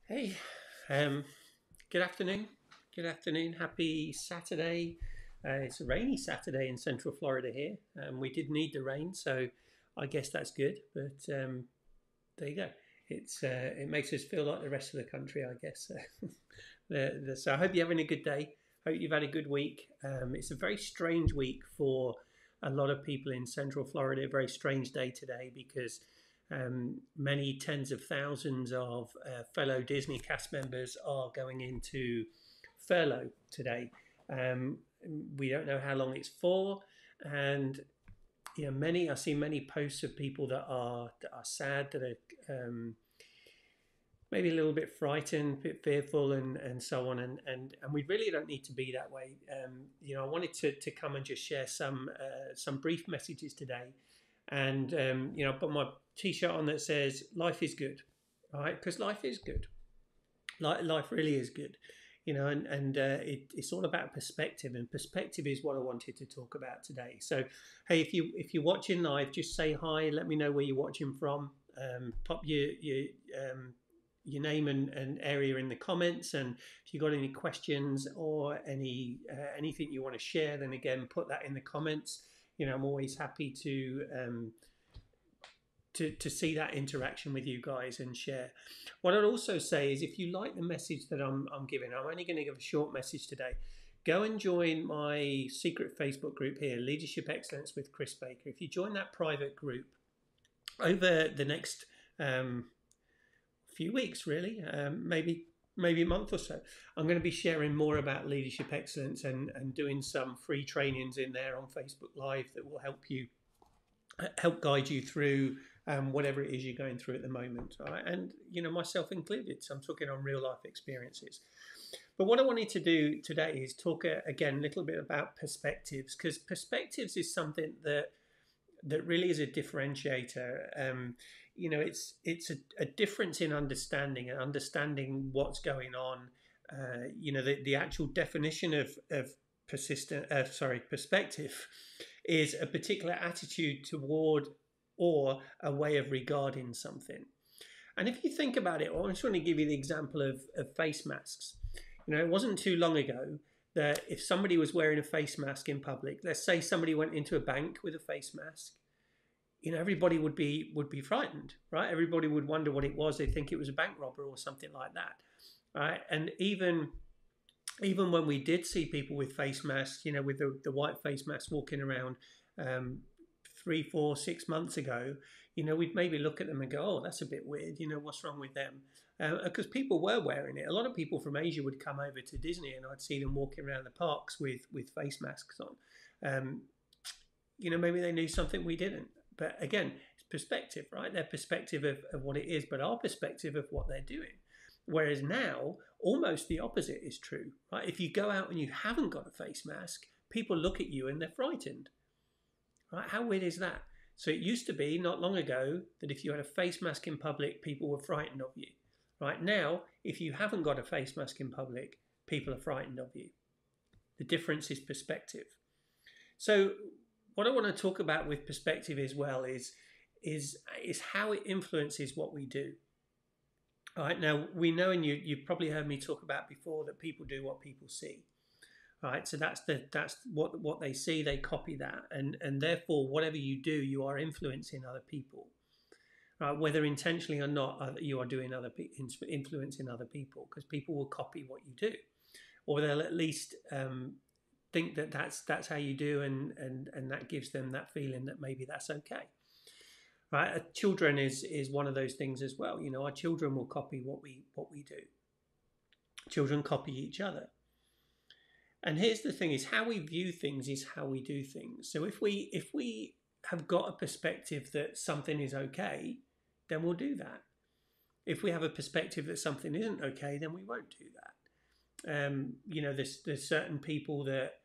Hey, um, good afternoon. Good afternoon. Happy Saturday. It's a rainy Saturday in Central Florida here. We did need the rain, so I guess that's good. But there you go. It makes us feel like the rest of the country, I guess. So I hope you're having a good day. Hope you've had a good week. It's a very strange week for a lot of people in Central Florida. A very strange day today because many tens of thousands of fellow Disney cast members are going into furlough today. Um, we don't know how long it's for, and many I see many posts of people that are sad, that are maybe a little bit frightened, a bit fearful, and so on. And we really don't need to be that way. I wanted to come and just share some brief messages today, and I put my t-shirt on that says "Life is good," right? Because life is good. Life really is good. It's all about perspective, and perspective is what I wanted to talk about today. So, hey, if you're watching live, just say hi. Let me know where you're watching from. Pop your name and area in the comments, and if you've got any questions or anything you want to share, then again put that in the comments. I'm always happy to see that interaction with you guys and share. What I'd also say is, if you like the message that I'm giving, I'm only going to give a short message today. Go and join my secret Facebook group here, Leadership Excellence with Chris Baker. If you join that private group over the next few weeks, really, maybe a month or so, I'm going to be sharing more about leadership excellence and doing some free trainings in there on Facebook Live that will help guide you through whatever it is you're going through at the moment, right? And myself included. So I'm talking on real life experiences. But what I wanted to do today is talk again a little bit about perspectives, because perspectives is something that really is a differentiator. It's a difference in understanding and understanding what's going on. The actual definition of perspective is a particular attitude toward or a way of regarding something. And if you think about it, I just want to give you the example of face masks. It wasn't too long ago that if somebody was wearing a face mask in public, let's say somebody went into a bank with a face mask, everybody would be frightened, right? Everybody would wonder what it was. They think it was a bank robber or something like that, right? And even when we did see people with face masks, with the white face masks walking around 3, 4, 6 months ago, we'd maybe look at them and go, "Oh, that's a bit weird. What's wrong with them?" Because people were wearing it. A lot of people from Asia would come over to Disney, and I'd see them walking around the parks with face masks on. Maybe they knew something we didn't. But again, it's perspective, right? Their perspective of what it is, but our perspective of what they're doing. Whereas now, almost the opposite is true, right? If you go out and you haven't got a face mask, people look at you and they're frightened, right? How weird is that? So it used to be not long ago that if you had a face mask in public, people were frightened of you. Right now, if you haven't got a face mask in public, people are frightened of you. The difference is perspective. So what I want to talk about with perspective as well is how it influences what we do. All right, now we know, and you've probably heard me talk about before, that people do what people see. All right, so that's what they see, they copy that, and therefore whatever you do, you are influencing other people. Right, whether intentionally or not, you are doing influencing other people, because people will copy what you do, or they'll at least think that that's how you do, and that gives them that feeling that maybe that's okay. Right, children is one of those things as well. Our children will copy what we do. Children copy each other. And here's the thing: is how we view things is how we do things. So if we have got a perspective that something is okay, then we'll do that. If we have a perspective that something isn't okay, then we won't do that. There's certain people that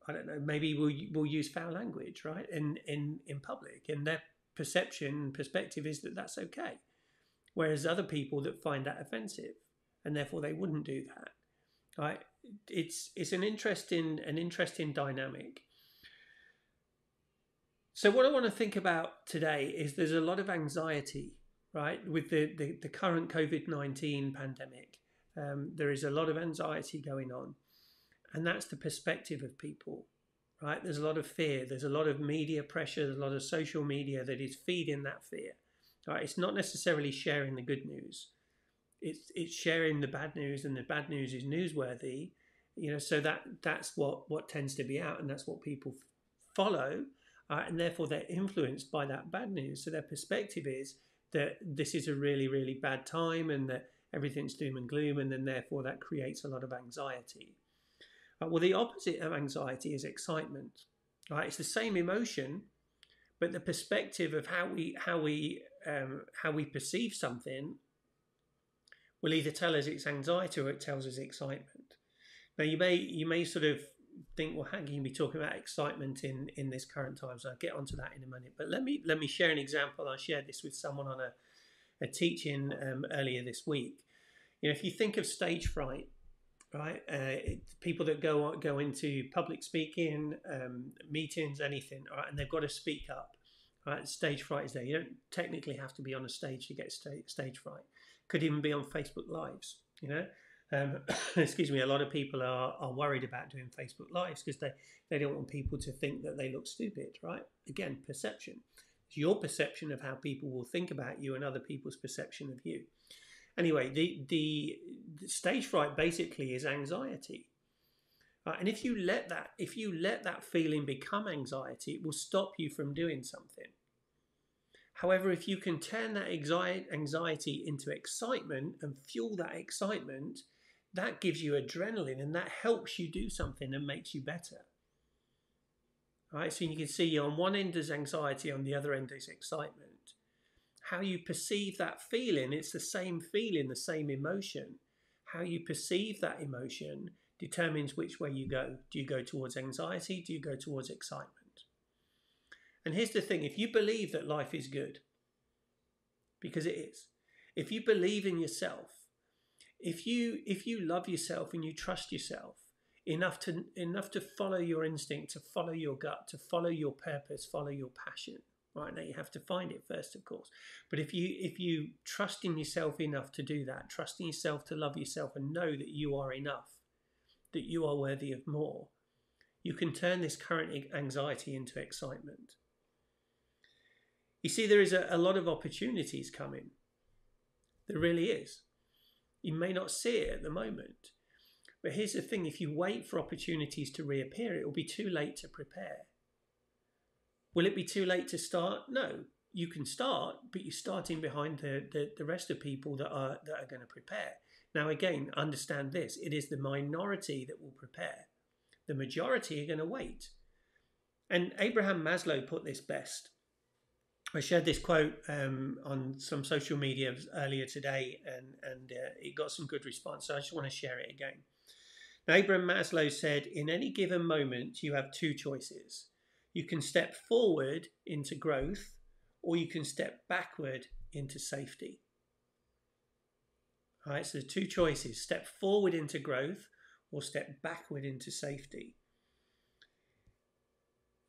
I don't know, maybe we'll use foul language, right, in public, and their perspective is that that's okay, whereas other people that find that offensive, and therefore they wouldn't do that, right? It's an interesting dynamic. So what I want to think about today is there's a lot of anxiety right? With the current COVID-19 pandemic, there is a lot of anxiety going on, and that's the perspective of people, right? There's a lot of fear, there's a lot of media pressure, there's a lot of social media that is feeding that fear, right? It's not necessarily sharing the good news, it's sharing the bad news, and the bad news is newsworthy, so that's what tends to be out, and that's what people follow, and therefore they're influenced by that bad news. So their perspective is that this is a really, really bad time, and that everything's doom and gloom, and then therefore that creates a lot of anxiety. Well, the opposite of anxiety is excitement. Right? It's the same emotion, but the perspective of how we perceive something will either tell us it's anxiety or it tells us excitement. Now, you may sort of think, well, how can you be talking about excitement in this current time? So I'll get onto that in a minute. But let me share an example. I shared this with someone on a teaching earlier this week. If you think of stage fright, right? People that go into public speaking, meetings, anything, right? And they've got to speak up. Right? Stage fright is there. You don't technically have to be on a stage to get stage fright. Could even be on Facebook Lives. Excuse me. A lot of people are worried about doing Facebook Lives because they don't want people to think that they look stupid. Right? Again, perception. It's your perception of how people will think about you and other people's perception of you. Anyway, the stage fright basically is anxiety, and if you let that feeling become anxiety, it will stop you from doing something. However, if you can turn that anxiety into excitement and fuel that excitement, that gives you adrenaline, and that helps you do something and makes you better. All right, so you can see on one end is anxiety, on the other end is excitement. How you perceive that feeling, it's the same feeling, the same emotion. How you perceive that emotion determines which way you go. Do you go towards anxiety? Do you go towards excitement? And here's the thing, if you believe that life is good, because it is, if you believe in yourself, if you love yourself and you trust yourself enough to follow your instinct, to follow your gut, to follow your purpose, follow your passion. Right, now you have to find it first, of course. But if you trust in yourself enough to do that, trust in yourself to love yourself and know that you are enough, that you are worthy of more, you can turn this current anxiety into excitement. You see, there is a lot of opportunities coming. There really is. You may not see it at the moment. But here's the thing, if you wait for opportunities to reappear, it will be too late to prepare. Will it be too late to start? No, you can start, but you're starting behind the rest of people that are going to prepare. Now, again, understand this. It is the minority that will prepare. The majority are going to wait. And Abraham Maslow put this best. I shared this quote on some social media earlier today, and it got some good response, so I just want to share it again. Now, Abraham Maslow said, in any given moment, you have two choices. You can step forward into growth, or you can step backward into safety. All right, so two choices, step forward into growth or step backward into safety.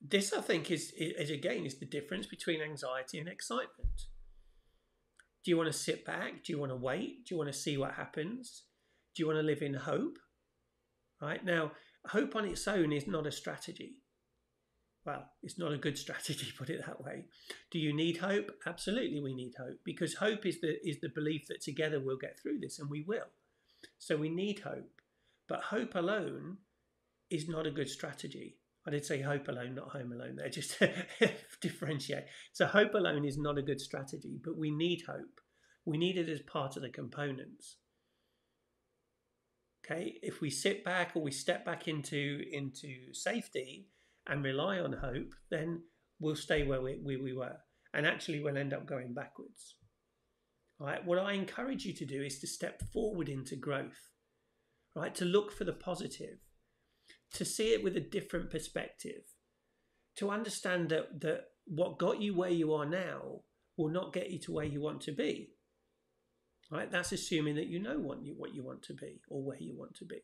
This, I think, is the difference between anxiety and excitement. Do you want to sit back? Do you want to wait? Do you want to see what happens? Do you want to live in hope? Right, now, hope on its own is not a strategy. Well, it's not a good strategy, put it that way. Do you need hope? Absolutely, we need hope, because hope is the belief that together we'll get through this, and we will. So we need hope. But hope alone is not a good strategy. I did say hope alone, not home alone there, just to differentiate. So hope alone is not a good strategy, but we need hope. We need it as part of the components. Okay, if we sit back or we step back into safety and rely on hope, then we'll stay where we were. And actually we'll end up going backwards. All right, what I encourage you to do is to step forward into growth, right? To look for the positive, to see it with a different perspective, to understand that what got you where you are now will not get you to where you want to be. Right? That's assuming that you know what you want to be or where you want to be.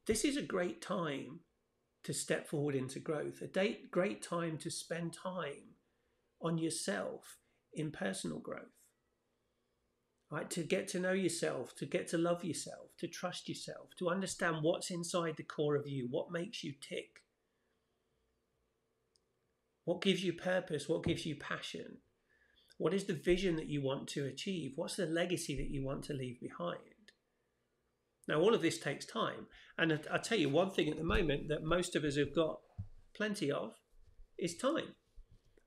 This is a great time to step forward into growth, great time to spend time on yourself in personal growth. Right? To get to know yourself, to get to love yourself, to trust yourself, to understand what's inside the core of you, what makes you tick, what gives you purpose, what gives you passion, what is the vision that you want to achieve, what's the legacy that you want to leave behind. Now, all of this takes time. And I'll tell you one thing at the moment that most of us have got plenty of is time.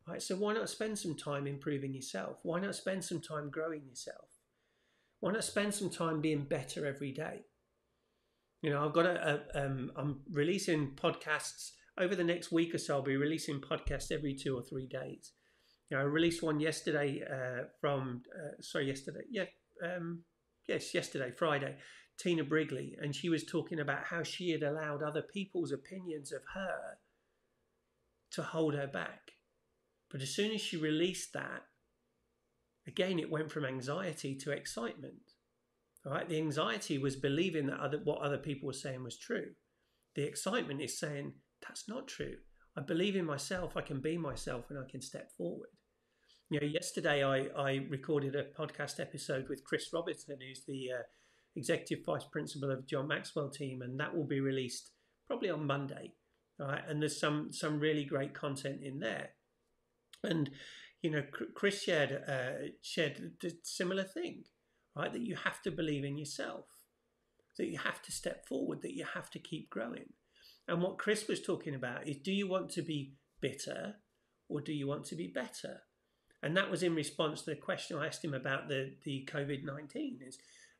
Right? So why not spend some time improving yourself? Why not spend some time growing yourself? Why not spend some time being better every day? You know, I've got I'm releasing podcasts over the next week or so. I'll be releasing podcasts every 2 or 3 days. You know, I released one yesterday yesterday, Friday, Tina Brigley, and she was talking about how she had allowed other people's opinions of her to hold her back. But as soon as she released that, again, it went from anxiety to excitement. All right? The anxiety was believing that what other people were saying was true. The excitement is saying, that's not true. I believe in myself, I can be myself, and I can step forward. You know, yesterday I recorded a podcast episode with Chris Robertson, who's the Executive Vice Principal of John Maxwell team, and that will be released probably on Monday. All right? And there's some really great content in there. And, you know, Chris shared a similar thing, right? That you have to believe in yourself, that you have to step forward, that you have to keep growing. And what Chris was talking about is, do you want to be bitter or do you want to be better? And that was in response to the question I asked him about the COVID-19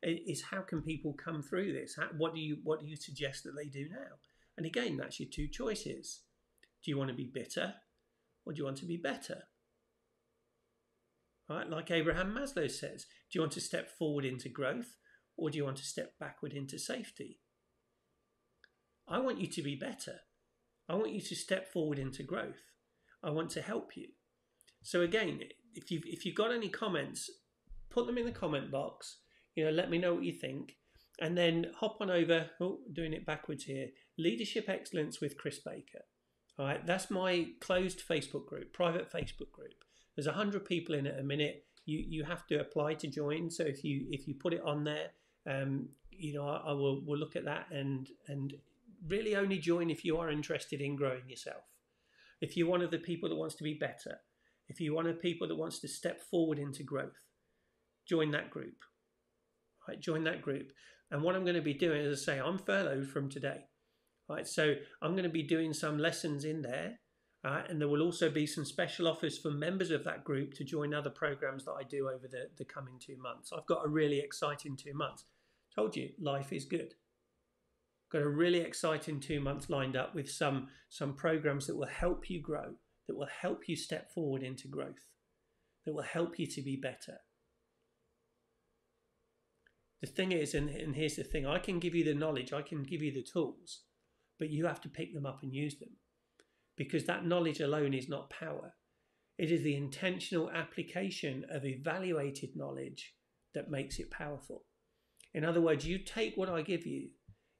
is how can people come through this? What do you suggest that they do now? And again, that's your two choices. Do you want to be bitter or do you want to be better? Right? Like Abraham Maslow says, do you want to step forward into growth or do you want to step backward into safety? I want you to be better. I want you to step forward into growth. I want to help you. So again, if you've got any comments, put them in the comment box. You know, let me know what you think. And then hop on over, doing it backwards here, Leadership Excellence with Chris Baker. All right, that's my closed Facebook group, private Facebook group. There's 100 people in it a minute. You have to apply to join. So if you put it on there, you know, I will look at that and really only join if you are interested in growing yourself. If you're one of the people that wants to be better, if you're one of the people that wants to step forward into growth, join that group. Right, join that group. And what I'm going to be doing, as I say, I'm furloughed from today. Right, so I'm going to be doing some lessons in there. And there will also be some special offers for members of that group to join other programs that I do over the coming 2 months. I've got a really exciting 2 months. Told you, life is good. Got a really exciting 2 months lined up with some programs that will help you grow, that will help you step forward into growth, that will help you to be better. The thing is, and here's the thing, I can give you the knowledge, I can give you the tools, but you have to pick them up and use them. Because that knowledge alone is not power. It is the intentional application of evaluated knowledge that makes it powerful. In other words, you take what I give you,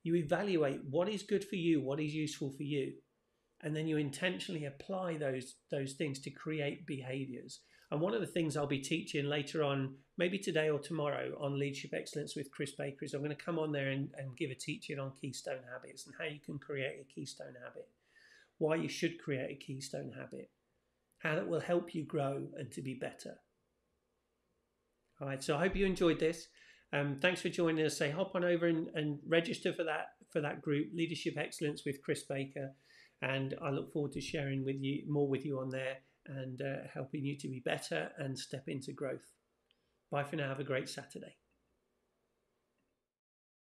you evaluate what is good for you, what is useful for you, and then you intentionally apply those things to create behaviors. And one of the things I'll be teaching later on, maybe today or tomorrow, on Leadership Excellence with Chris Baker is I'm going to come on there and give a teaching on keystone habits and how you can create a keystone habit. Why you should create a keystone habit, how that will help you grow and to be better. All right, so I hope you enjoyed this. Thanks for joining us. Hop on over and register for that group, Leadership Excellence with Chris Baker, and I look forward to sharing more with you on there and helping you to be better and step into growth. Bye for now. Have a great Saturday.